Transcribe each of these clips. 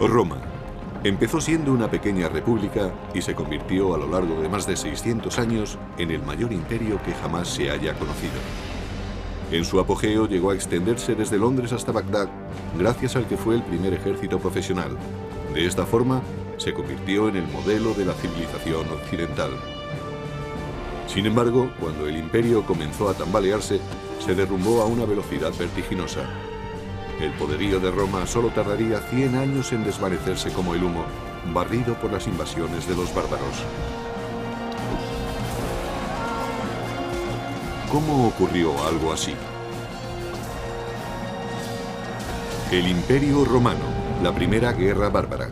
Roma empezó siendo una pequeña república y se convirtió a lo largo de más de 600 años en el mayor imperio que jamás se haya conocido. En su apogeo llegó a extenderse desde Londres hasta Bagdad, gracias al que fue el primer ejército profesional. De esta forma, se convirtió en el modelo de la civilización occidental. Sin embargo, cuando el imperio comenzó a tambalearse, se derrumbó a una velocidad vertiginosa. El poderío de Roma solo tardaría 100 años en desvanecerse como el humo, barrido por las invasiones de los bárbaros. ¿Cómo ocurrió algo así? El Imperio Romano, la primera guerra bárbara.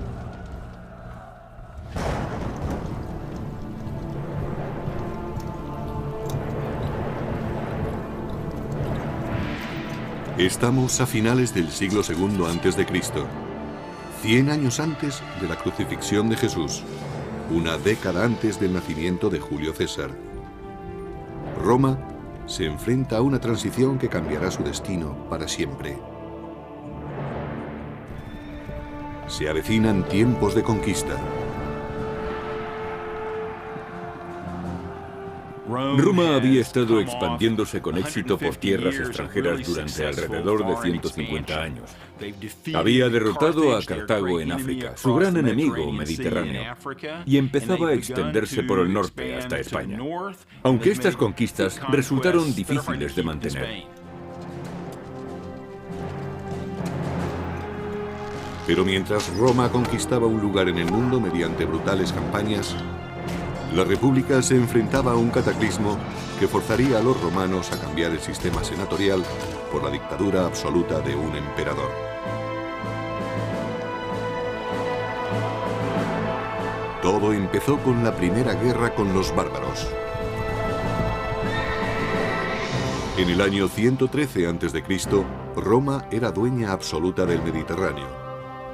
Estamos a finales del siglo II a.C., 100 años antes de la crucifixión de Jesús, una década antes del nacimiento de Julio César. Roma se enfrenta a una transición que cambiará su destino para siempre. Se avecinan tiempos de conquista. Roma había estado expandiéndose con éxito por tierras extranjeras durante alrededor de 150 años. Había derrotado a Cartago en África, su gran enemigo mediterráneo, y empezaba a extenderse por el norte hasta España, aunque estas conquistas resultaron difíciles de mantener. Pero mientras Roma conquistaba un lugar en el mundo mediante brutales campañas, la República se enfrentaba a un cataclismo que forzaría a los romanos a cambiar el sistema senatorial por la dictadura absoluta de un emperador. Todo empezó con la primera guerra con los bárbaros. En el año 113 a.C., Roma era dueña absoluta del Mediterráneo,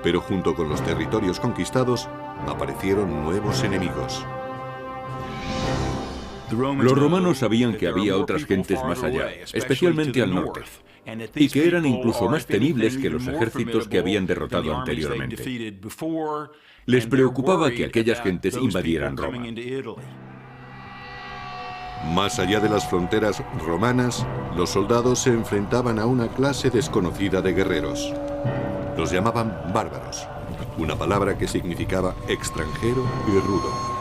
pero junto con los territorios conquistados aparecieron nuevos enemigos. Los romanos sabían que había otras gentes más allá, especialmente al norte, y que eran incluso más temibles que los ejércitos que habían derrotado anteriormente. Les preocupaba que aquellas gentes invadieran Roma. Más allá de las fronteras romanas, los soldados se enfrentaban a una clase desconocida de guerreros. Los llamaban bárbaros, una palabra que significaba extranjero y rudo.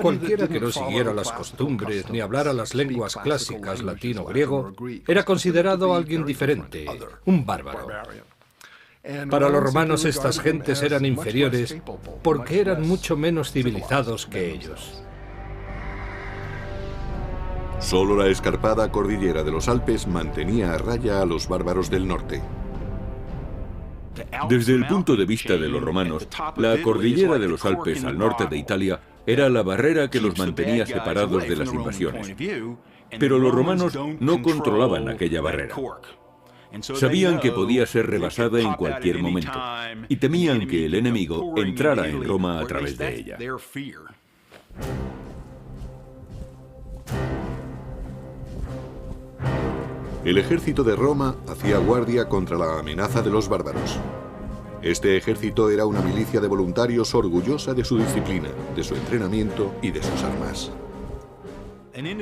Cualquiera que no siguiera las costumbres ni hablara las lenguas clásicas latino o griego era considerado alguien diferente, un bárbaro. Para los romanos estas gentes eran inferiores porque eran mucho menos civilizados que ellos. Solo la escarpada cordillera de los Alpes mantenía a raya a los bárbaros del norte. Desde el punto de vista de los romanos, la cordillera de los Alpes al norte de Italia era la barrera que los mantenía separados de las invasiones. Pero los romanos no controlaban aquella barrera. Sabían que podía ser rebasada en cualquier momento y temían que el enemigo entrara en Roma a través de ella. El ejército de Roma hacía guardia contra la amenaza de los bárbaros. Este ejército era una milicia de voluntarios orgullosa de su disciplina, de su entrenamiento y de sus armas.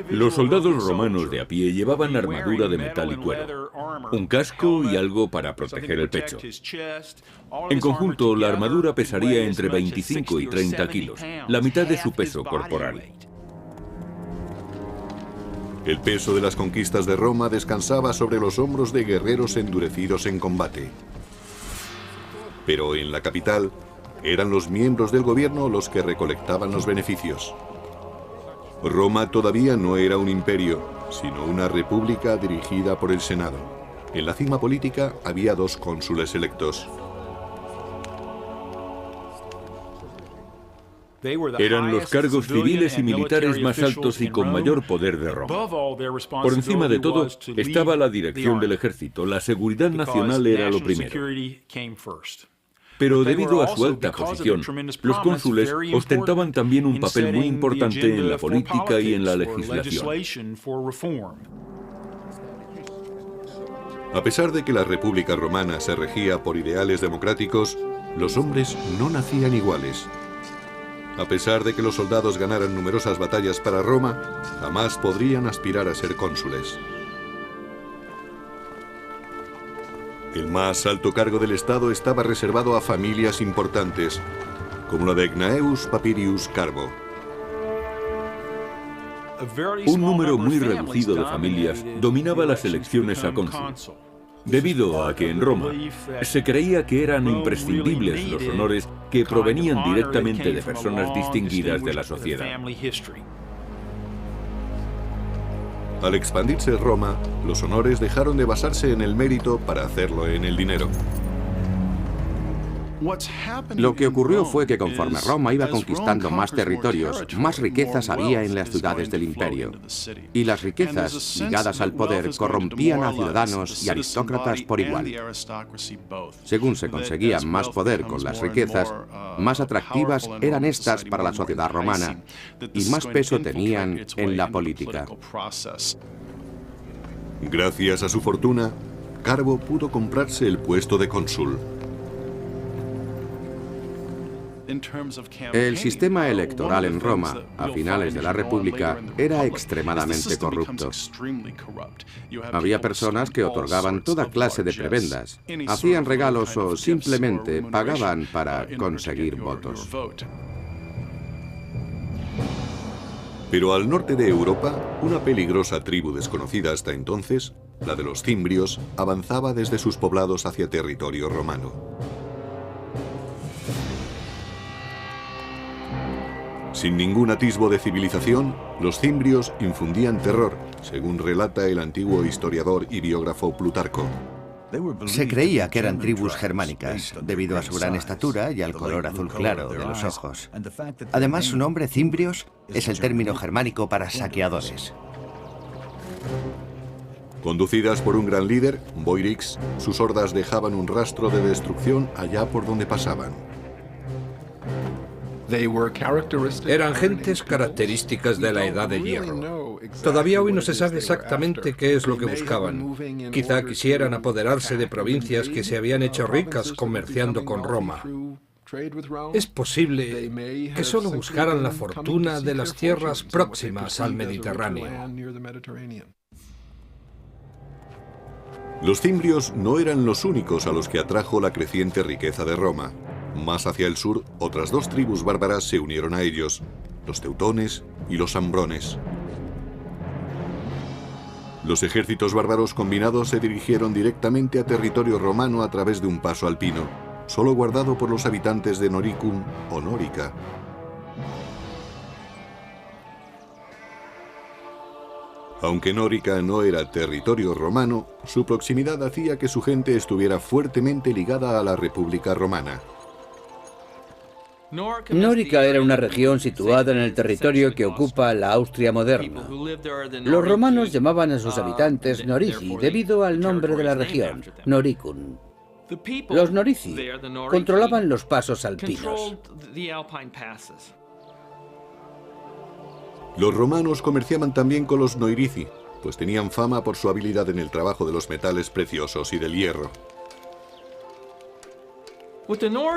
Los soldados romanos de a pie llevaban armadura de metal y cuero, un casco y algo para proteger el pecho. En conjunto, la armadura pesaría entre 25 y 30 kilos, la mitad de su peso corporal. El peso de las conquistas de Roma descansaba sobre los hombros de guerreros endurecidos en combate. Pero en la capital, eran los miembros del gobierno los que recolectaban los beneficios. Roma todavía no era un imperio, sino una república dirigida por el Senado. En la cima política había 2 cónsules electos. Eran los cargos civiles y militares más altos y con mayor poder de Roma. Por encima de todo estaba la dirección del ejército. La seguridad nacional era lo primero. Pero debido a su alta posición, los cónsules ostentaban también un papel muy importante en la política y en la legislación. A pesar de que la República Romana se regía por ideales democráticos, los hombres no nacían iguales. A pesar de que los soldados ganaran numerosas batallas para Roma, jamás podrían aspirar a ser cónsules. El más alto cargo del Estado estaba reservado a familias importantes, como la de Gnaeus Papirius Carbo. Un número muy reducido de familias dominaba las elecciones a cónsul, debido a que en Roma se creía que eran imprescindibles los honores que provenían directamente de personas distinguidas de la sociedad. Al expandirse Roma, los honores dejaron de basarse en el mérito para hacerlo en el dinero. Lo que ocurrió fue que conforme Roma iba conquistando más territorios, más riquezas había en las ciudades del imperio. Y las riquezas ligadas al poder corrompían a ciudadanos y aristócratas por igual. Según se conseguía más poder con las riquezas, más atractivas eran estas para la sociedad romana y más peso tenían en la política. Gracias a su fortuna, Carbo pudo comprarse el puesto de cónsul. El sistema electoral en Roma, a finales de la República, era extremadamente corrupto. Había personas que otorgaban toda clase de prebendas, hacían regalos o simplemente pagaban para conseguir votos. Pero al norte de Europa, una peligrosa tribu desconocida hasta entonces, la de los cimbrios, avanzaba desde sus poblados hacia territorio romano. Sin ningún atisbo de civilización, los cimbrios infundían terror, según relata el antiguo historiador y biógrafo Plutarco. Se creía que eran tribus germánicas, debido a su gran estatura y al color azul claro de los ojos. Además, su nombre, cimbrios, es el término germánico para saqueadores. Conducidas por un gran líder, Boiorix, sus hordas dejaban un rastro de destrucción allá por donde pasaban. Eran gentes características de la Edad de Hierro. Todavía hoy no se sabe exactamente qué es lo que buscaban. Quizá quisieran apoderarse de provincias que se habían hecho ricas comerciando con Roma. Es posible que solo buscaran la fortuna de las tierras próximas al Mediterráneo. Los cimbrios no eran los únicos a los que atrajo la creciente riqueza de Roma. Más hacia el sur, otras dos tribus bárbaras se unieron a ellos, los teutones y los ambrones. Los ejércitos bárbaros combinados se dirigieron directamente a territorio romano a través de un paso alpino, solo guardado por los habitantes de Noricum o Nórica. Aunque Nórica no era territorio romano, su proximidad hacía que su gente estuviera fuertemente ligada a la República Romana. Nórica era una región situada en el territorio que ocupa la Austria moderna. Los romanos llamaban a sus habitantes Norici debido al nombre de la región, Noricum. Los Norici controlaban los pasos alpinos. Los romanos comerciaban también con los Noirici, pues tenían fama por su habilidad en el trabajo de los metales preciosos y del hierro.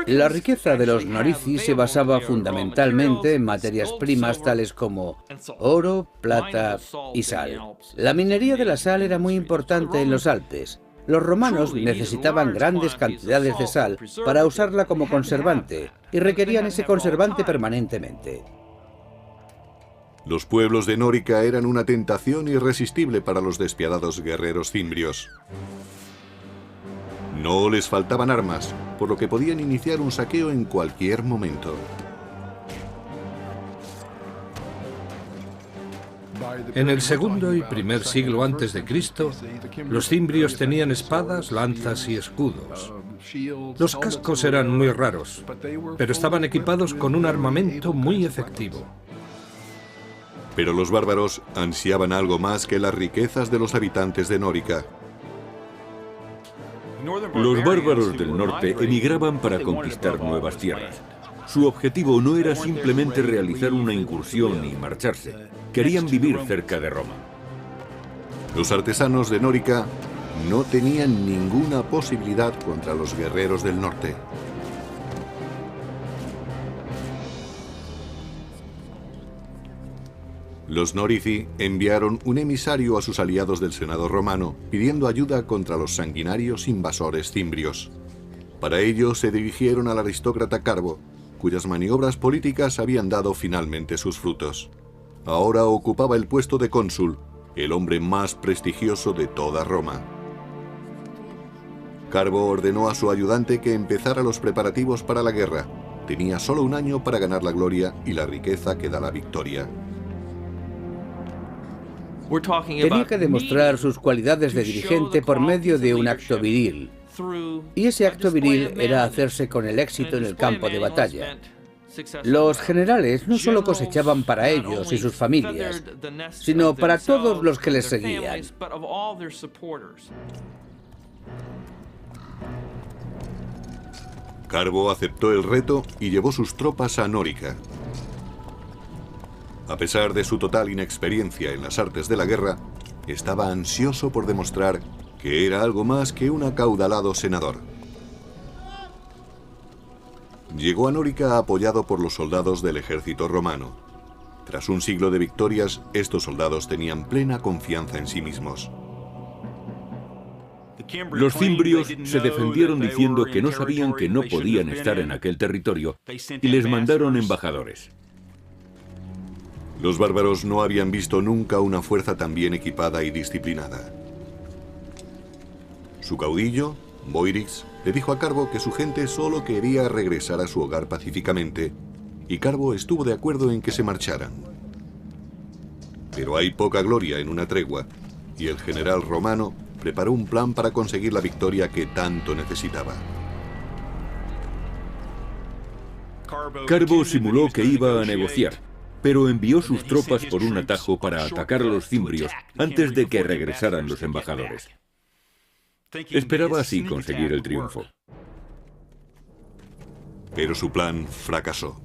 La riqueza de los Norici se basaba fundamentalmente en materias primas tales como oro, plata y sal. La minería de la sal era muy importante en los Alpes. Los romanos necesitaban grandes cantidades de sal para usarla como conservante y requerían ese conservante permanentemente. Los pueblos de Nórica eran una tentación irresistible para los despiadados guerreros cimbrios. No les faltaban armas, por lo que podían iniciar un saqueo en cualquier momento. En el segundo y primer siglo antes de Cristo, los cimbrios tenían espadas, lanzas y escudos. Los cascos eran muy raros, pero estaban equipados con un armamento muy efectivo. Pero los bárbaros ansiaban algo más que las riquezas de los habitantes de Nórica. Los bárbaros del norte emigraban para conquistar nuevas tierras. Su objetivo no era simplemente realizar una incursión y marcharse. Querían vivir cerca de Roma. Los artesanos de Nórica no tenían ninguna posibilidad contra los guerreros del norte. Los Norici enviaron un emisario a sus aliados del Senado romano pidiendo ayuda contra los sanguinarios invasores cimbrios. Para ello se dirigieron al aristócrata Carbo, cuyas maniobras políticas habían dado finalmente sus frutos. Ahora ocupaba el puesto de cónsul, el hombre más prestigioso de toda Roma. Carbo ordenó a su ayudante que empezara los preparativos para la guerra. Tenía solo un año para ganar la gloria y la riqueza que da la victoria. Tenía que demostrar sus cualidades de dirigente por medio de un acto viril. Y ese acto viril era hacerse con el éxito en el campo de batalla. Los generales no solo cosechaban para ellos y sus familias, sino para todos los que les seguían. Carbo aceptó el reto y llevó sus tropas a Nórica. A pesar de su total inexperiencia en las artes de la guerra, estaba ansioso por demostrar que era algo más que un acaudalado senador. Llegó a Nórica apoyado por los soldados del ejército romano. Tras un siglo de victorias, estos soldados tenían plena confianza en sí mismos. Los cimbrios se defendieron diciendo que no sabían que no podían estar en aquel territorio y les mandaron embajadores. Los bárbaros no habían visto nunca una fuerza tan bien equipada y disciplinada. Su caudillo, Boirix, le dijo a Carbo que su gente solo quería regresar a su hogar pacíficamente, y Carbo estuvo de acuerdo en que se marcharan. Pero hay poca gloria en una tregua, y el general romano preparó un plan para conseguir la victoria que tanto necesitaba. Carbo simuló que iba a negociar, pero envió sus tropas por un atajo para atacar a los cimbrios antes de que regresaran los embajadores. Esperaba así conseguir el triunfo. Pero su plan fracasó.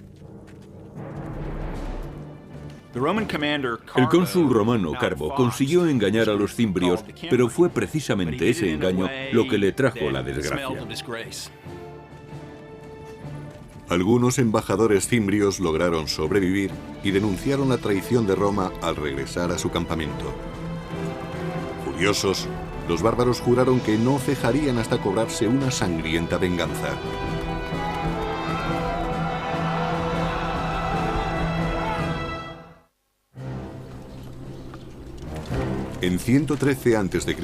El cónsul romano Carbo consiguió engañar a los cimbrios, pero fue precisamente ese engaño lo que le trajo la desgracia. Algunos embajadores cimbrios lograron sobrevivir y denunciaron la traición de Roma al regresar a su campamento. Furiosos, los bárbaros juraron que no cejarían hasta cobrarse una sangrienta venganza. En 113 a.C.,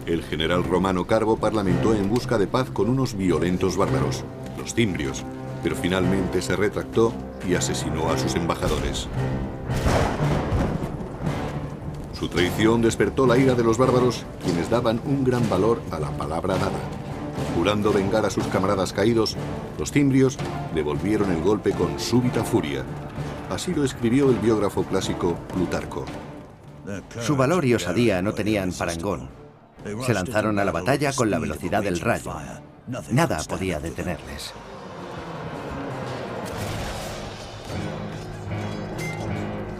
el general romano Carbo parlamentó en busca de paz con unos violentos bárbaros, los cimbrios, pero finalmente se retractó y asesinó a sus embajadores. Su traición despertó la ira de los bárbaros, quienes daban un gran valor a la palabra dada. Jurando vengar a sus camaradas caídos, los cimbrios devolvieron el golpe con súbita furia. Así lo escribió el biógrafo clásico Plutarco. Su valor y osadía no tenían parangón. Se lanzaron a la batalla con la velocidad del rayo. Nada podía detenerles.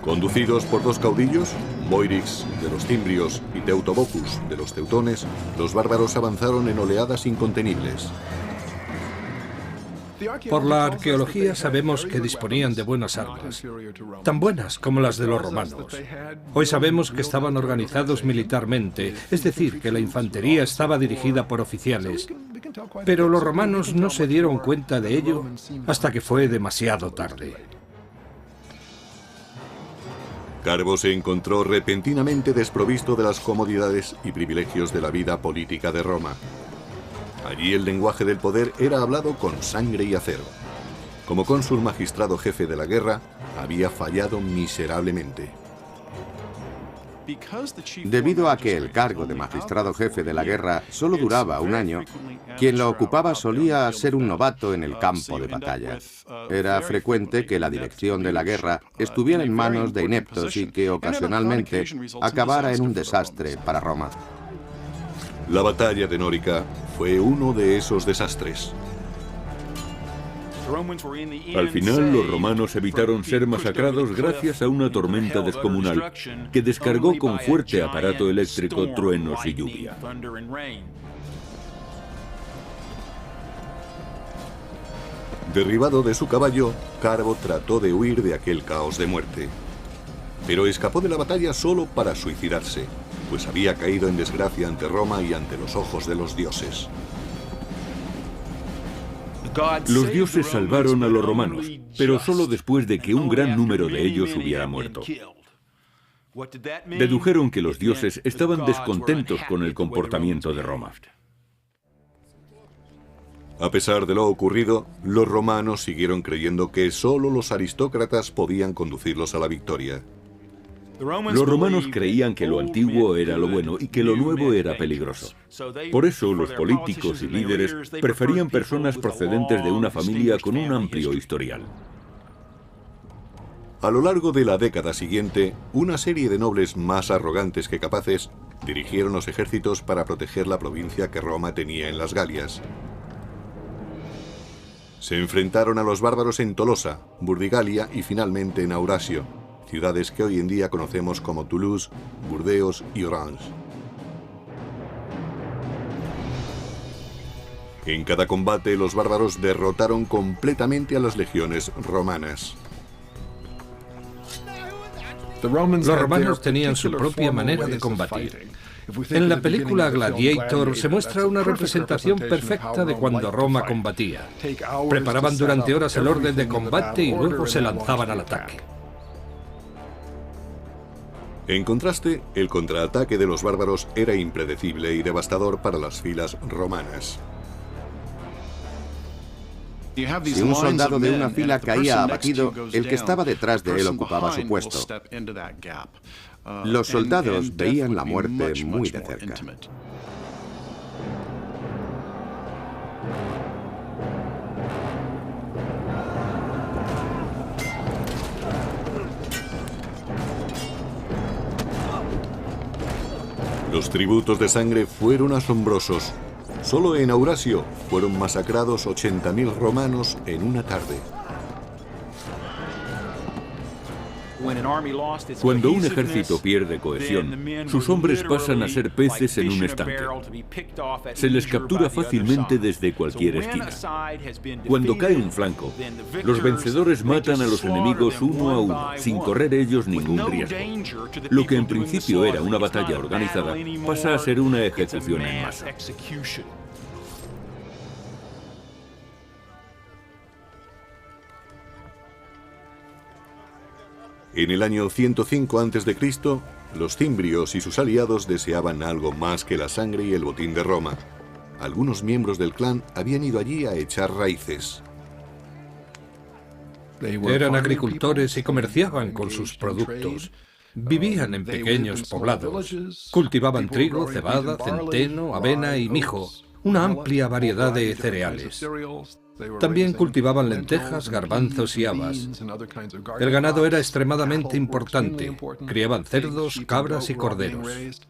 Conducidos por dos caudillos, Boirix de los cimbrios y Teutobocus de los teutones, los bárbaros avanzaron en oleadas incontenibles. Por la arqueología sabemos que disponían de buenas armas, tan buenas como las de los romanos. Hoy sabemos que estaban organizados militarmente, es decir, que la infantería estaba dirigida por oficiales, pero los romanos no se dieron cuenta de ello hasta que fue demasiado tarde. Carbo se encontró repentinamente desprovisto de las comodidades y privilegios de la vida política de Roma. Allí el lenguaje del poder era hablado con sangre y acero. Como cónsul magistrado jefe de la guerra, había fallado miserablemente. Debido a que el cargo de magistrado jefe de la guerra solo duraba un año, quien lo ocupaba solía ser un novato en el campo de batalla. Era frecuente que la dirección de la guerra estuviera en manos de ineptos y que ocasionalmente acabara en un desastre para Roma. La batalla de Nórica fue uno de esos desastres. Al final, los romanos evitaron ser masacrados gracias a una tormenta descomunal que descargó con fuerte aparato eléctrico truenos y lluvia. Derribado de su caballo, Carbo trató de huir de aquel caos de muerte. Pero escapó de la batalla solo para suicidarse, pues había caído en desgracia ante Roma y ante los ojos de los dioses. Los dioses salvaron a los romanos, pero solo después de que un gran número de ellos hubiera muerto. Dedujeron que los dioses estaban descontentos con el comportamiento de Roma. A pesar de lo ocurrido, los romanos siguieron creyendo que solo los aristócratas podían conducirlos a la victoria. Los romanos creían que lo antiguo era lo bueno y que lo nuevo era peligroso. Por eso los políticos y líderes preferían personas procedentes de una familia con un amplio historial. A lo largo de la década siguiente, una serie de nobles más arrogantes que capaces dirigieron los ejércitos para proteger la provincia que Roma tenía en las Galias. Se enfrentaron a los bárbaros en Tolosa, Burdigalia y finalmente en Aurasio, ciudades que hoy en día conocemos como Toulouse, Burdeos y Orange. En cada combate, los bárbaros derrotaron completamente a las legiones romanas. Los romanos tenían su propia manera de combatir. En la película Gladiator se muestra una representación perfecta de cuando Roma combatía. Preparaban durante horas el orden de combate y luego se lanzaban al ataque. En contraste, el contraataque de los bárbaros era impredecible y devastador para las filas romanas. Si un soldado de una fila caía abatido, el que estaba detrás de él ocupaba su puesto. Los soldados veían la muerte muy de cerca. Los tributos de sangre fueron asombrosos. Solo en Aurasio fueron masacrados 80.000 romanos en una tarde. Cuando un ejército pierde cohesión, sus hombres pasan a ser peces en un estanque. Se les captura fácilmente desde cualquier esquina. Cuando cae un flanco, los vencedores matan a los enemigos uno a uno, sin correr ellos ningún riesgo. Lo que en principio era una batalla organizada pasa a ser una ejecución en masa. En el año 105 a.C., los cimbrios y sus aliados deseaban algo más que la sangre y el botín de Roma. Algunos miembros del clan habían ido allí a echar raíces. Eran agricultores y comerciaban con sus productos. Vivían en pequeños poblados. Cultivaban trigo, cebada, centeno, avena y mijo, una amplia variedad de cereales. También cultivaban lentejas, garbanzos y habas. El ganado era extremadamente importante. Criaban cerdos, cabras y corderos.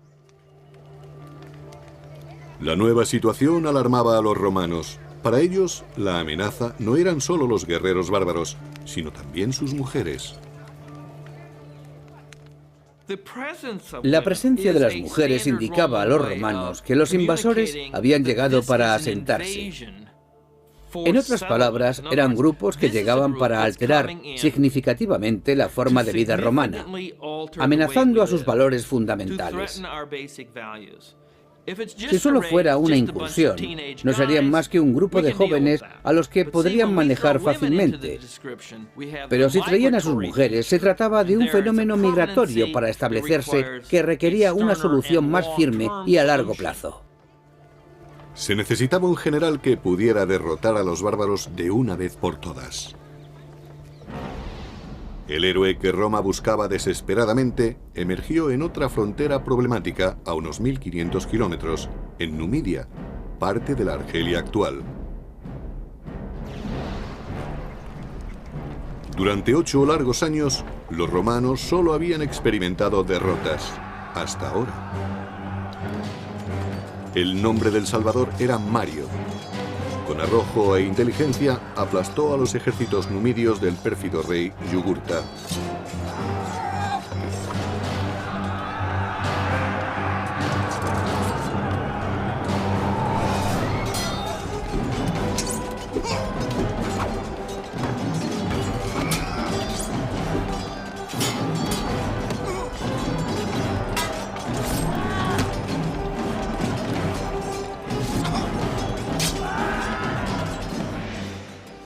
La nueva situación alarmaba a los romanos. Para ellos, la amenaza no eran solo los guerreros bárbaros, sino también sus mujeres. La presencia de las mujeres indicaba a los romanos que los invasores habían llegado para asentarse. En otras palabras, eran grupos que llegaban para alterar significativamente la forma de vida romana, amenazando a sus valores fundamentales. Si solo fuera una incursión, no serían más que un grupo de jóvenes a los que podrían manejar fácilmente. Pero si traían a sus mujeres, se trataba de un fenómeno migratorio para establecerse que requería una solución más firme y a largo plazo. Se necesitaba un general que pudiera derrotar a los bárbaros de una vez por todas. El héroe que Roma buscaba desesperadamente emergió en otra frontera problemática a unos 1500 kilómetros, en Numidia, parte de la Argelia actual. Durante 8 largos años, los romanos solo habían experimentado derrotas, hasta ahora. El nombre del Salvador era Mario. Con arrojo e inteligencia, aplastó a los ejércitos numidios del pérfido rey Yugurta.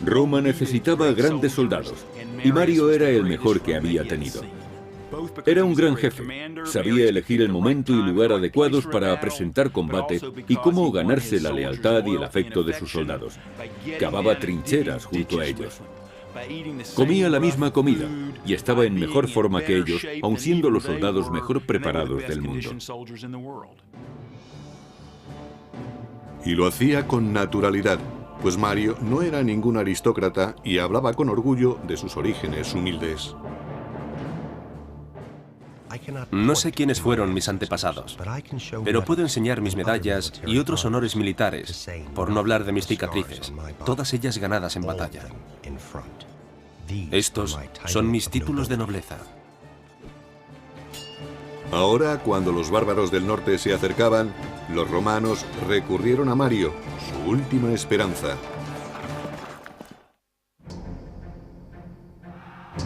Roma necesitaba grandes soldados, y Mario era el mejor que había tenido. Era un gran jefe, sabía elegir el momento y lugar adecuados para presentar combate y cómo ganarse la lealtad y el afecto de sus soldados. Cavaba trincheras junto a ellos. Comía la misma comida y estaba en mejor forma que ellos, aun siendo los soldados mejor preparados del mundo. Y lo hacía con naturalidad, pues Mario no era ningún aristócrata y hablaba con orgullo de sus orígenes humildes. No sé quiénes fueron mis antepasados, pero puedo enseñar mis medallas y otros honores militares, por no hablar de mis cicatrices, todas ellas ganadas en batalla. Estos son mis títulos de nobleza. Ahora, cuando los bárbaros del norte se acercaban, los romanos recurrieron a Mario, su última esperanza.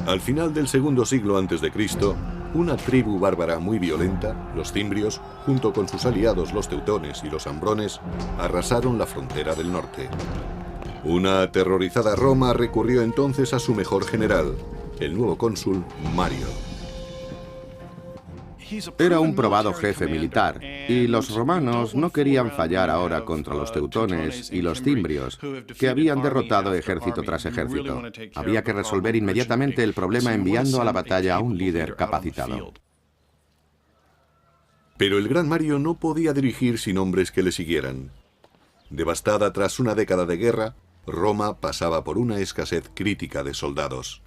Al final del segundo siglo a.C., una tribu bárbara muy violenta, los cimbrios, junto con sus aliados los teutones y los ambrones, arrasaron la frontera del norte. Una aterrorizada Roma recurrió entonces a su mejor general, el nuevo cónsul Mario. Era un probado jefe militar, y los romanos no querían fallar ahora contra los teutones y los cimbrios, que habían derrotado ejército tras ejército. Había que resolver inmediatamente el problema enviando a la batalla a un líder capacitado. Pero el gran Mario no podía dirigir sin hombres que le siguieran. Devastada tras una década de guerra, Roma pasaba por una escasez crítica de soldados.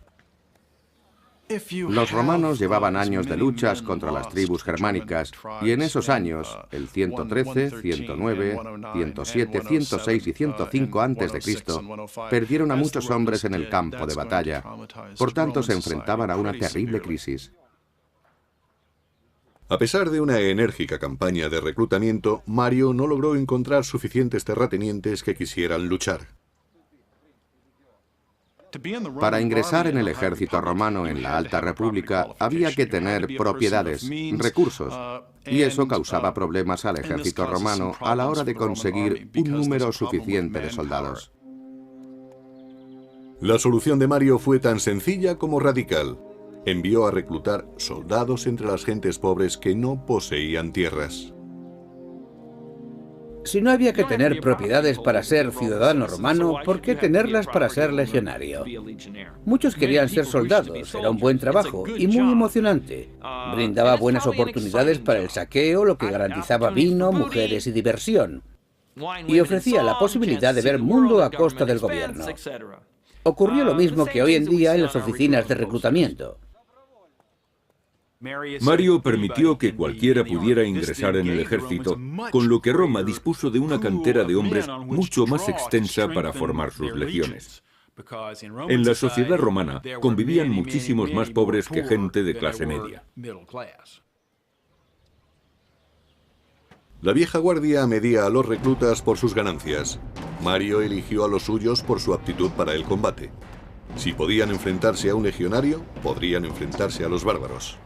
Los romanos llevaban años de luchas contra las tribus germánicas, y en esos años, el 113, 109, 107, 106 y 105 a.C., perdieron a muchos hombres en el campo de batalla. Por tanto, se enfrentaban a una terrible crisis. A pesar de una enérgica campaña de reclutamiento, Mario no logró encontrar suficientes terratenientes que quisieran luchar. Para ingresar en el ejército romano en la Alta República había que tener propiedades, recursos, y eso causaba problemas al ejército romano a la hora de conseguir un número suficiente de soldados. La solución de Mario fue tan sencilla como radical. Envió a reclutar soldados entre las gentes pobres que no poseían tierras. Si no había que tener propiedades para ser ciudadano romano, ¿por qué tenerlas para ser legionario? Muchos querían ser soldados, era un buen trabajo y muy emocionante. Brindaba buenas oportunidades para el saqueo, lo que garantizaba vino, mujeres y diversión. Y ofrecía la posibilidad de ver mundo a costa del gobierno. Ocurrió lo mismo que hoy en día en las oficinas de reclutamiento. Mario permitió que cualquiera pudiera ingresar en el ejército, con lo que Roma dispuso de una cantera de hombres mucho más extensa para formar sus legiones. En la sociedad romana convivían muchísimos más pobres que gente de clase media. La vieja guardia medía a los reclutas por sus ganancias. Mario eligió a los suyos por su aptitud para el combate. Si podían enfrentarse a un legionario, podrían enfrentarse a los bárbaros.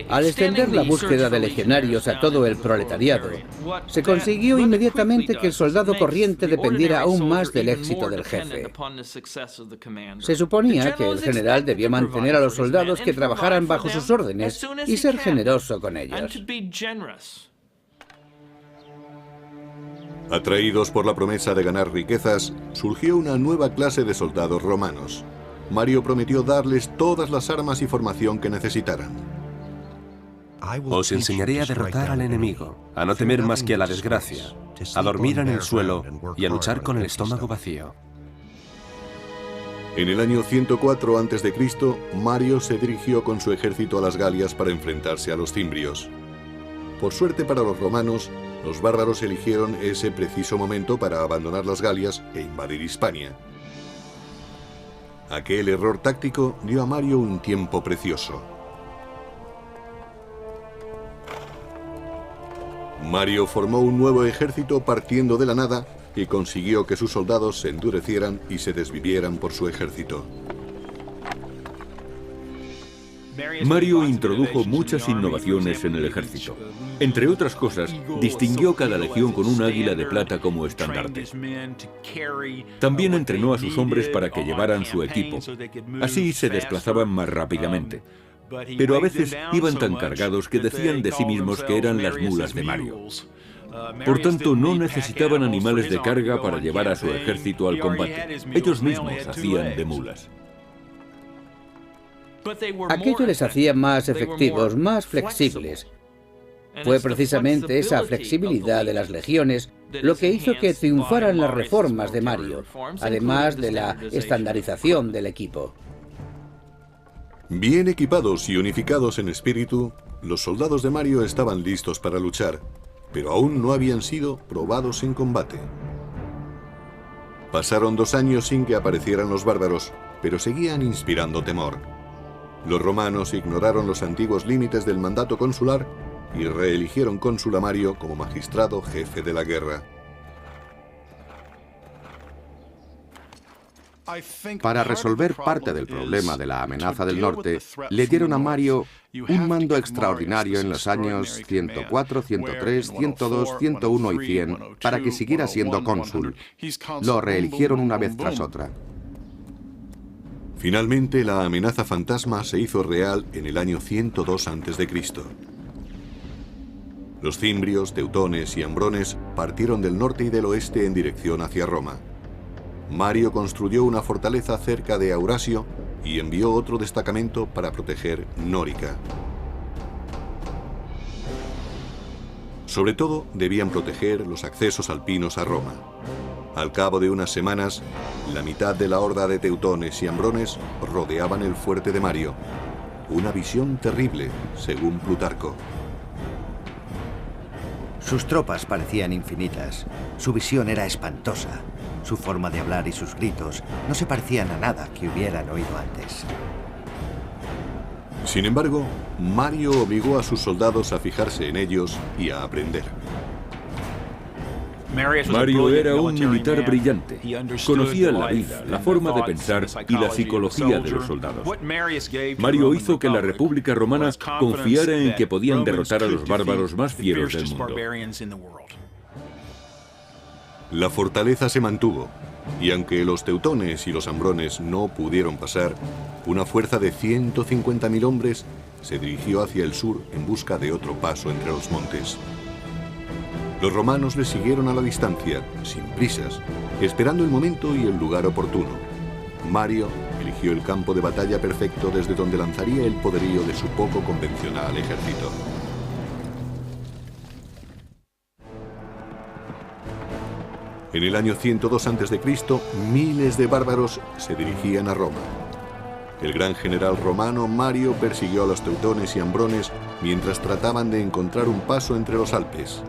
Al extender la búsqueda de legionarios a todo el proletariado, se consiguió inmediatamente que el soldado corriente dependiera aún más del éxito del jefe. Se suponía que el general debía mantener a los soldados que trabajaran bajo sus órdenes y ser generoso con ellos. Atraídos por la promesa de ganar riquezas, surgió una nueva clase de soldados romanos. Mario prometió darles todas las armas y formación que necesitaran. Os enseñaré a derrotar al enemigo, a no temer más que a la desgracia, a dormir en el suelo y a luchar con el estómago vacío. En el año 104 a.C., Mario se dirigió con su ejército a las Galias para enfrentarse a los cimbrios. Por suerte para los romanos, Los bárbaros eligieron ese preciso momento para abandonar las Galias e invadir Hispania. Aquel error táctico dio a Mario un tiempo precioso. Mario formó un nuevo ejército partiendo de la nada y consiguió que sus soldados se endurecieran y se desvivieran por su ejército. Mario introdujo muchas innovaciones en el ejército. Entre otras cosas, distinguió cada legión con un águila de plata como estandarte. También entrenó a sus hombres para que llevaran su equipo. Así se desplazaban más rápidamente. Pero a veces iban tan cargados que decían de sí mismos que eran las mulas de Mario. Por tanto, no necesitaban animales de carga para llevar a su ejército al combate. Ellos mismos hacían de mulas. Aquello les hacía más efectivos, más flexibles. Fue precisamente esa flexibilidad de las legiones lo que hizo que triunfaran las reformas de Mario, además de la estandarización del equipo. Bien equipados y unificados en espíritu, los soldados de Mario estaban listos para luchar, pero aún no habían sido probados en combate. Pasaron 2 años sin que aparecieran los bárbaros, pero seguían inspirando temor. Los romanos ignoraron los antiguos límites del mandato consular y reeligieron cónsul a Mario como magistrado jefe de la guerra. Para resolver parte del problema de la amenaza del norte, le dieron a Mario un mando extraordinario en los años 104, 103, 102, 101 y 100 para que siguiera siendo cónsul. Lo reeligieron una vez tras otra. Finalmente, la amenaza fantasma se hizo real en el año 102 a.C. Los cimbrios, teutones y ambrones partieron del norte y del oeste en dirección hacia Roma. Mario construyó una fortaleza cerca de Aurasio y envió otro destacamento para proteger Nórica. Sobre todo, debían proteger los accesos alpinos a Roma. Al cabo de unas semanas, la mitad de la horda de teutones y ambrones rodeaban el fuerte de Mario. Una visión terrible, según Plutarco. Sus tropas parecían infinitas. Su visión era espantosa. Su forma de hablar y sus gritos no se parecían a nada que hubieran oído antes. Sin embargo, Mario obligó a sus soldados a fijarse en ellos y a aprender. Mario era un militar brillante. Conocía la vida, la forma de pensar y la psicología de los soldados. Mario hizo que la República Romana confiara en que podían derrotar a los bárbaros más fieros del mundo. La fortaleza se mantuvo, y aunque los teutones y los ambrones no pudieron pasar, una fuerza de 150.000 hombres se dirigió hacia el sur en busca de otro paso entre los montes. Los romanos le siguieron a la distancia, sin prisas, esperando el momento y el lugar oportuno. Mario eligió el campo de batalla perfecto desde donde lanzaría el poderío de su poco convencional ejército. En el año 102 a.C., miles de bárbaros se dirigían a Roma. El gran general romano Mario persiguió a los teutones y ambrones mientras trataban de encontrar un paso entre los Alpes.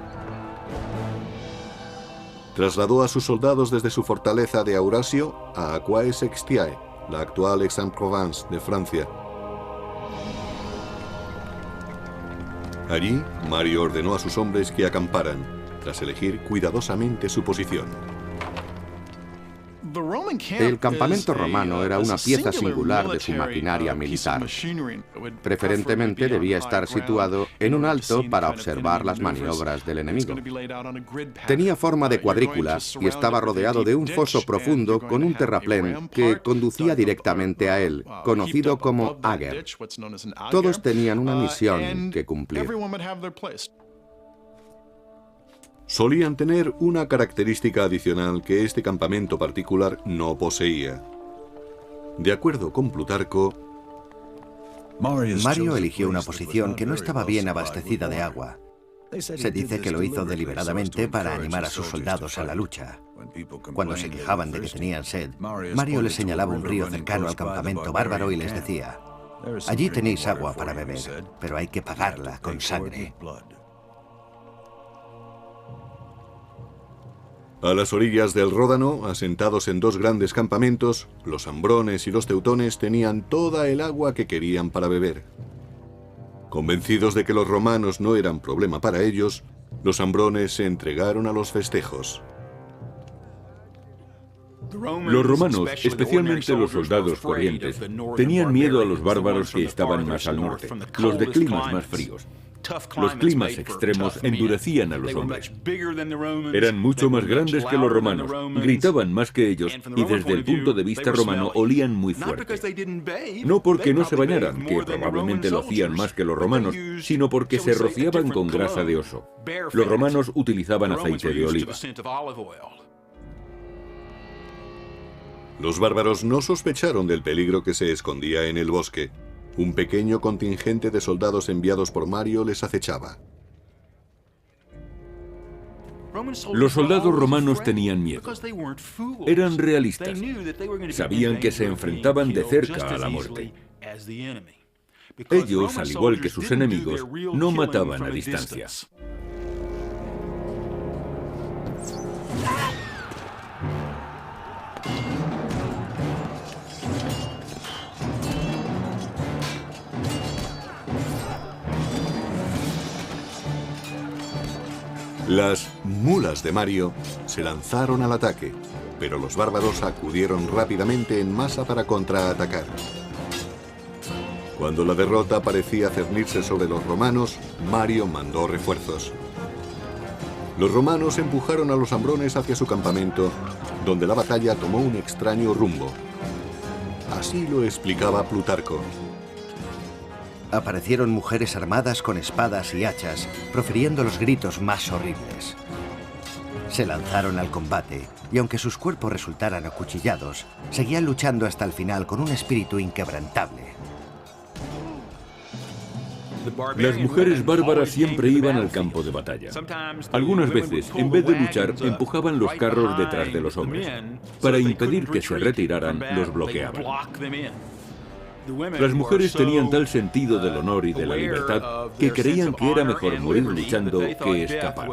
Trasladó a sus soldados desde su fortaleza de Aurasio a Aquae-Sextiae, la actual Aix-en-Provence de Francia. Allí, Mario ordenó a sus hombres que acamparan, tras elegir cuidadosamente su posición. El campamento romano era una pieza singular de su maquinaria militar. Preferentemente debía estar situado en un alto para observar las maniobras del enemigo. Tenía forma de cuadrícula y estaba rodeado de un foso profundo con un terraplén que conducía directamente a él, conocido como Ager. Todos tenían una misión que cumplir. Solían tener una característica adicional que este campamento particular no poseía. De acuerdo con Plutarco, Mario eligió una posición que no estaba bien abastecida de agua. Se dice que lo hizo deliberadamente para animar a sus soldados a la lucha. Cuando se quejaban de que tenían sed, Mario les señalaba un río cercano al campamento bárbaro y les decía: allí tenéis agua para beber, pero hay que pagarla con sangre. A las orillas del Ródano, asentados en dos grandes campamentos, los ambrones y los teutones tenían toda el agua que querían para beber. Convencidos de que los romanos no eran problema para ellos, los ambrones se entregaron a los festejos. Los romanos, especialmente los soldados corrientes, tenían miedo a los bárbaros que estaban más al norte, los de climas más fríos. Los climas extremos endurecían a los hombres. Eran mucho más grandes que los romanos, gritaban más que ellos y desde el punto de vista romano olían muy fuerte. No porque no se bañaran, que probablemente lo hacían más que los romanos, sino porque se rociaban con grasa de oso. Los romanos utilizaban aceite de oliva. Los bárbaros no sospecharon del peligro que se escondía en el bosque. Un pequeño contingente de soldados enviados por Mario les acechaba. Los soldados romanos tenían miedo. Eran realistas. Sabían que se enfrentaban de cerca a la muerte. Ellos, al igual que sus enemigos, no mataban a distancia. Las mulas de Mario se lanzaron al ataque, pero los bárbaros acudieron rápidamente en masa para contraatacar. Cuando la derrota parecía cernirse sobre los romanos, Mario mandó refuerzos. Los romanos empujaron a los ambrones hacia su campamento, donde la batalla tomó un extraño rumbo. Así lo explicaba Plutarco. Aparecieron mujeres armadas con espadas y hachas, profiriendo los gritos más horribles. Se lanzaron al combate, y aunque sus cuerpos resultaran acuchillados, seguían luchando hasta el final con un espíritu inquebrantable. Las mujeres bárbaras siempre iban al campo de batalla. Algunas veces, en vez de luchar, empujaban los carros detrás de los hombres. Para impedir que se retiraran, los bloqueaban. Las mujeres tenían tal sentido del honor y de la libertad que creían que era mejor morir luchando que escapar.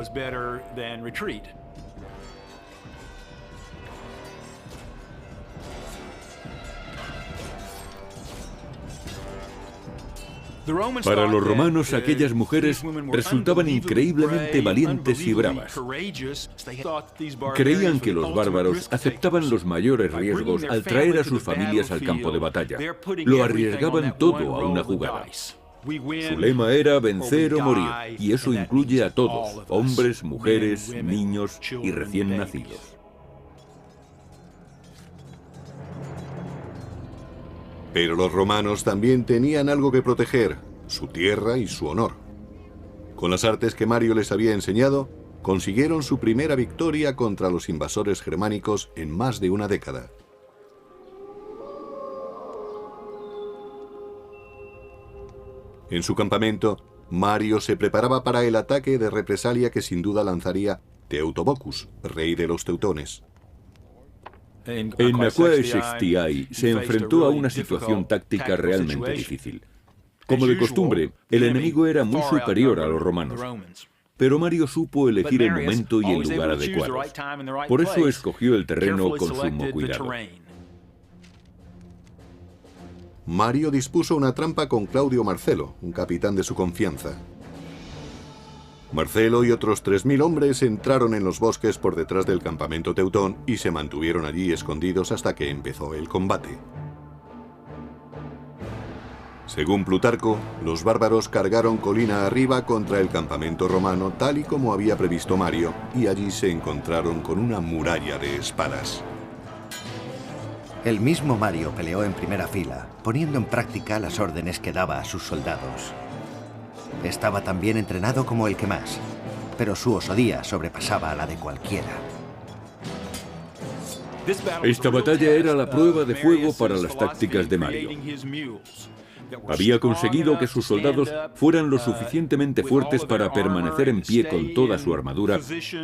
Para los romanos, aquellas mujeres resultaban increíblemente valientes y bravas. Creían que los bárbaros aceptaban los mayores riesgos al traer a sus familias al campo de batalla. Lo arriesgaban todo a una jugada. Su lema era vencer o morir, y eso incluye a todos, hombres, mujeres, niños y recién nacidos. Pero los romanos también tenían algo que proteger, su tierra y su honor. Con las artes que Mario les había enseñado, consiguieron su primera victoria contra los invasores germánicos en más de una década. En su campamento, Mario se preparaba para el ataque de represalia que sin duda lanzaría Teutobochus, rey de los teutones. En Aquae Sextiae se enfrentó a una situación táctica realmente difícil. Como de costumbre, el enemigo era muy superior a los romanos, pero Mario supo elegir el momento y el lugar adecuados. Por eso escogió el terreno con sumo cuidado. Mario dispuso una trampa con Claudio Marcelo, un capitán de su confianza. Marcelo y otros 3000 hombres entraron en los bosques por detrás del campamento teutón y se mantuvieron allí escondidos hasta que empezó el combate. Según Plutarco, los bárbaros cargaron colina arriba contra el campamento romano tal y como había previsto Mario, y allí se encontraron con una muralla de espadas. El mismo Mario peleó en primera fila, poniendo en práctica las órdenes que daba a sus soldados. Estaba tan bien entrenado como el que más, pero su osadía sobrepasaba a la de cualquiera. Esta batalla era la prueba de fuego para las tácticas de Mario. Había conseguido que sus soldados fueran lo suficientemente fuertes para permanecer en pie con toda su armadura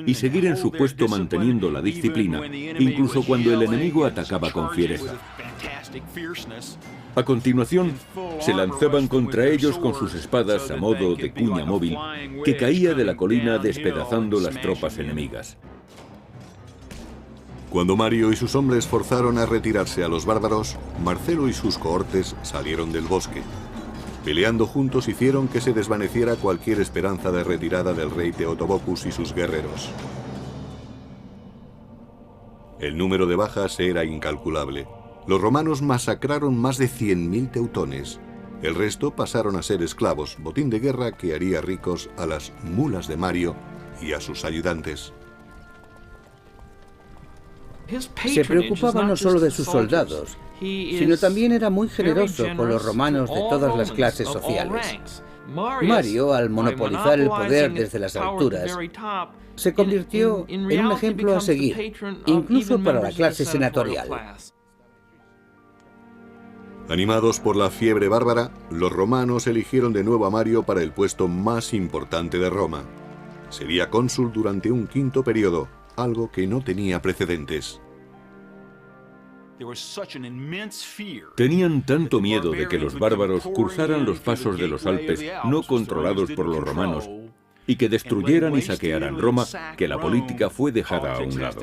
y seguir en su puesto manteniendo la disciplina, incluso cuando el enemigo atacaba con fiereza. A continuación, se lanzaban contra ellos con sus espadas a modo de cuña móvil que caía de la colina despedazando las tropas enemigas. Cuando Mario y sus hombres forzaron a retirarse a los bárbaros, Marcelo y sus cohortes salieron del bosque. Peleando juntos hicieron que se desvaneciera cualquier esperanza de retirada del rey Teotobocus y sus guerreros. El número de bajas era incalculable. Los romanos masacraron más de 100.000 teutones. El resto pasaron a ser esclavos, botín de guerra que haría ricos a las mulas de Mario y a sus ayudantes. Se preocupaba no solo de sus soldados, sino también era muy generoso con los romanos de todas las clases sociales. Mario, al monopolizar el poder desde las alturas, se convirtió en un ejemplo a seguir, incluso para la clase senatorial. Animados por la fiebre bárbara, los romanos eligieron de nuevo a Mario para el puesto más importante de Roma. Sería cónsul durante un quinto periodo, algo que no tenía precedentes. Tenían tanto miedo de que los bárbaros cruzaran los pasos de los Alpes no controlados por los romanos y que destruyeran y saquearan Roma, que la política fue dejada a un lado.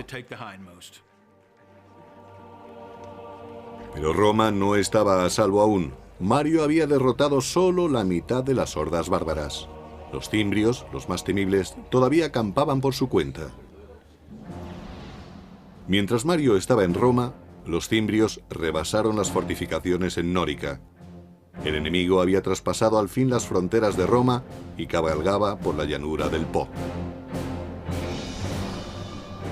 Pero Roma no estaba a salvo aún. Mario había derrotado solo la mitad de las hordas bárbaras. Los cimbrios, los más temibles, todavía acampaban por su cuenta. Mientras Mario estaba en Roma, los cimbrios rebasaron las fortificaciones en Nórica. El enemigo había traspasado al fin las fronteras de Roma y cabalgaba por la llanura del Po.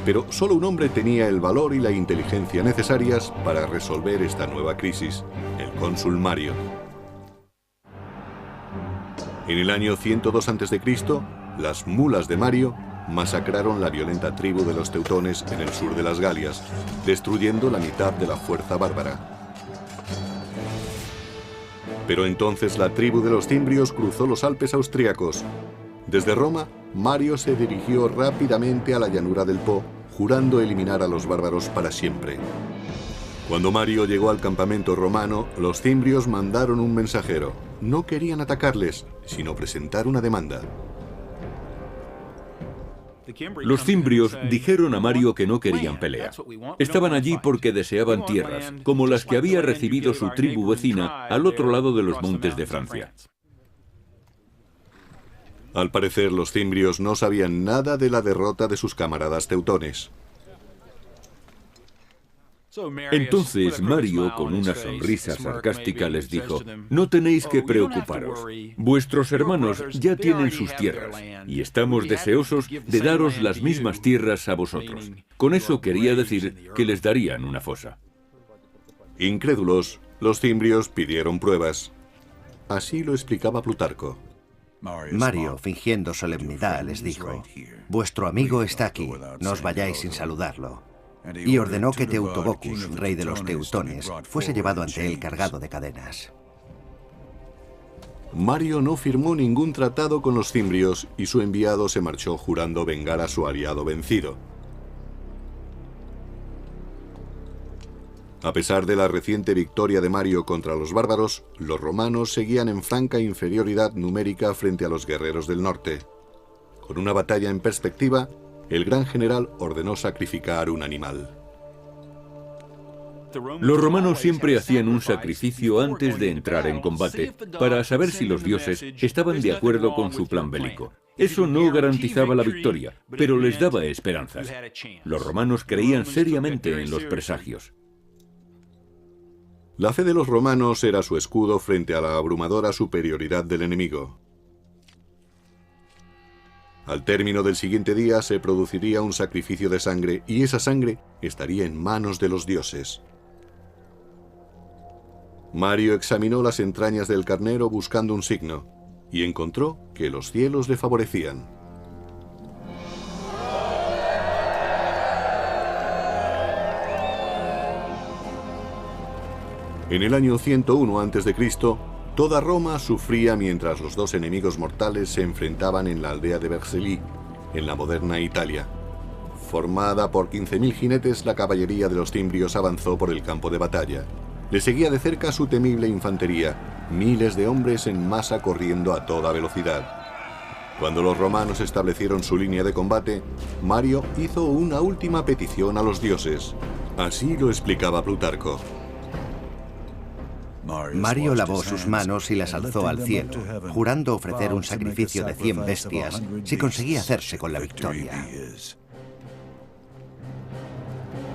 Pero solo un hombre tenía el valor y la inteligencia necesarias para resolver esta nueva crisis, el cónsul Mario. En el año 102 a.C., las mulas de Mario masacraron la violenta tribu de los teutones en el sur de las Galias, destruyendo la mitad de la fuerza bárbara. Pero entonces la tribu de los cimbrios cruzó los Alpes austríacos. Desde Roma, Mario se dirigió rápidamente a la llanura del Po, jurando eliminar a los bárbaros para siempre. Cuando Mario llegó al campamento romano, los cimbrios mandaron un mensajero. No querían atacarles, sino presentar una demanda. Los cimbrios dijeron a Mario que no querían pelea. Estaban allí porque deseaban tierras, como las que había recibido su tribu vecina al otro lado de los montes de Francia. Al parecer, los cimbrios no sabían nada de la derrota de sus camaradas teutones. Entonces Mario, con una sonrisa sarcástica, les dijo: no tenéis que preocuparos. Vuestros hermanos ya tienen sus tierras, y estamos deseosos de daros las mismas tierras a vosotros. Con eso quería decir que les darían una fosa. Incrédulos, los cimbrios pidieron pruebas. Así lo explicaba Plutarco. Mario, fingiendo solemnidad, les dijo: vuestro amigo está aquí, no os vayáis sin saludarlo. Y ordenó que Teutobocus, rey de los teutones, fuese llevado ante él cargado de cadenas. Mario no firmó ningún tratado con los cimbrios y su enviado se marchó jurando vengar a su aliado vencido. A pesar de la reciente victoria de Mario contra los bárbaros, los romanos seguían en franca inferioridad numérica frente a los guerreros del norte. Con una batalla en perspectiva, el gran general ordenó sacrificar un animal. Los romanos siempre hacían un sacrificio antes de entrar en combate, para saber si los dioses estaban de acuerdo con su plan bélico. Eso no garantizaba la victoria, pero les daba esperanzas. Los romanos creían seriamente en los presagios. La fe de los romanos era su escudo frente a la abrumadora superioridad del enemigo. Al término del siguiente día se produciría un sacrificio de sangre y esa sangre estaría en manos de los dioses. Mario examinó las entrañas del carnero buscando un signo y encontró que los cielos le favorecían. En el año 101 a.C., toda Roma sufría mientras los dos enemigos mortales se enfrentaban en la aldea de Vercelli, en la moderna Italia. Formada por 15.000 jinetes, la caballería de los cimbrios avanzó por el campo de batalla. Le seguía de cerca su temible infantería, miles de hombres en masa corriendo a toda velocidad. Cuando los romanos establecieron su línea de combate, Mario hizo una última petición a los dioses. Así lo explicaba Plutarco. Mario lavó sus manos y las alzó al cielo, jurando ofrecer un sacrificio de 100 bestias si conseguía hacerse con la victoria.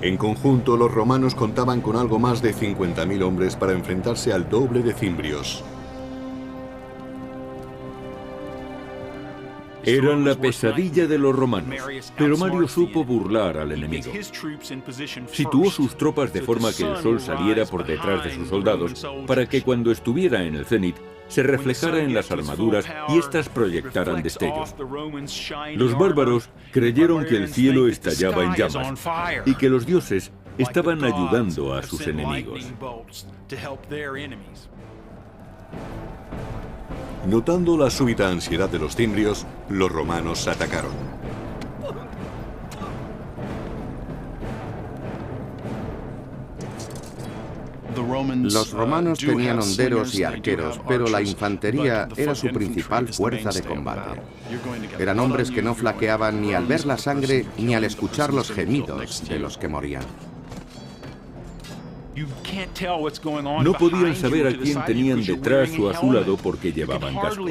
En conjunto, los romanos contaban con algo más de 50.000 hombres para enfrentarse al doble de cimbrios. Eran la pesadilla de los romanos, pero Mario supo burlar al enemigo. Situó sus tropas de forma que el sol saliera por detrás de sus soldados para que cuando estuviera en el cenit se reflejara en las armaduras y éstas proyectaran destellos. Los bárbaros creyeron que el cielo estallaba en llamas y que los dioses estaban ayudando a sus enemigos. Notando la súbita ansiedad de los cimbrios, los romanos atacaron. Los romanos tenían honderos y arqueros, pero la infantería era su principal fuerza de combate. Eran hombres que no flaqueaban ni al ver la sangre ni al escuchar los gemidos de los que morían. No podían saber a quién tenían detrás o a su lado porque llevaban casco.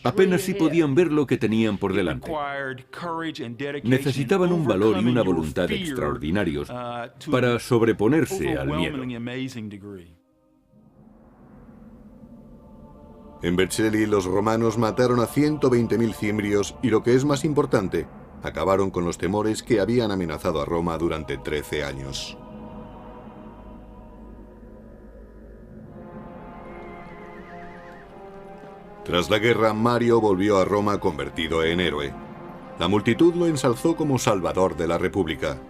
Apenas sí podían ver lo que tenían por delante. Necesitaban un valor y una voluntad extraordinarios para sobreponerse al miedo. En Vercelli, los romanos mataron a 120.000 cimbrios y, lo que es más importante, acabaron con los temores que habían amenazado a Roma durante 13 años. Tras la guerra, Mario volvió a Roma convertido en héroe. La multitud lo ensalzó como salvador de la República.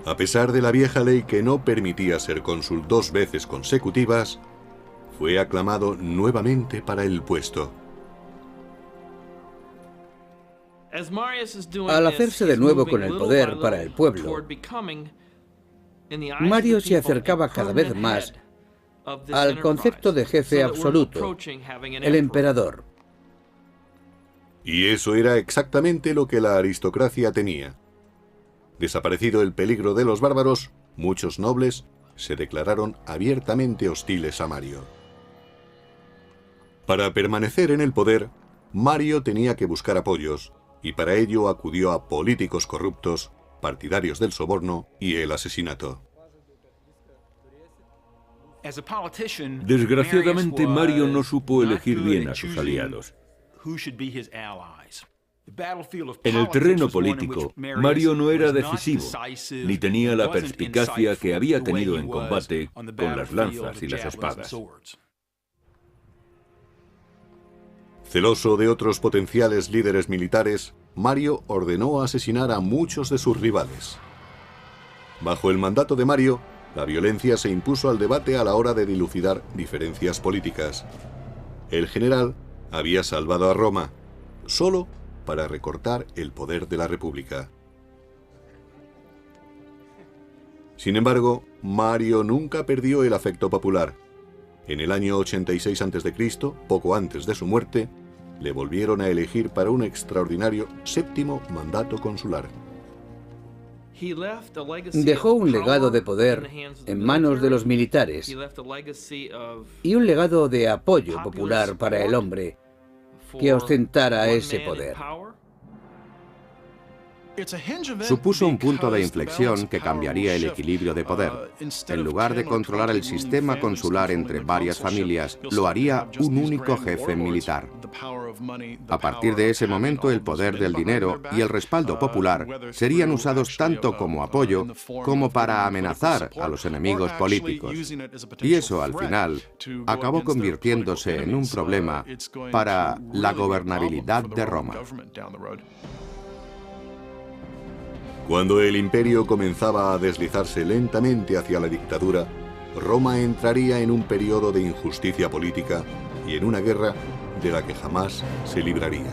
A pesar de la vieja ley que no permitía ser cónsul 2 veces consecutivas, fue aclamado nuevamente para el puesto. Al hacerse de nuevo con el poder para el pueblo, Mario se acercaba cada vez más al concepto de jefe absoluto, el emperador. Y eso era exactamente lo que la aristocracia temía. Desaparecido el peligro de los bárbaros, muchos nobles se declararon abiertamente hostiles a Mario. Para permanecer en el poder, Mario tenía que buscar apoyos, y para ello acudió a políticos corruptos, partidarios del soborno y el asesinato. Desgraciadamente, Mario no supo elegir bien a sus aliados. En el terreno político, Mario no era decisivo, ni tenía la perspicacia que había tenido en combate con las lanzas y las espadas. Celoso de otros potenciales líderes militares, Mario ordenó asesinar a muchos de sus rivales. Bajo el mandato de Mario, la violencia se impuso al debate a la hora de dilucidar diferencias políticas. El general había salvado a Roma, solo para recortar el poder de la República. Sin embargo, Mario nunca perdió el afecto popular. En el año 86 a.C., poco antes de su muerte, le volvieron a elegir para un extraordinario 7º mandato consular. Dejó un legado de poder en manos de los militares y un legado de apoyo popular para el hombre que ostentara ese poder. Supuso un punto de inflexión que cambiaría el equilibrio de poder. En lugar de controlar el sistema consular entre varias familias, lo haría un único jefe militar. A partir de ese momento, el poder del dinero y el respaldo popular serían usados tanto como apoyo como para amenazar a los enemigos políticos. Y eso, al final, acabó convirtiéndose en un problema para la gobernabilidad de Roma. Cuando el imperio comenzaba a deslizarse lentamente hacia la dictadura, Roma entraría en un periodo de injusticia política y en una guerra de la que jamás se libraría.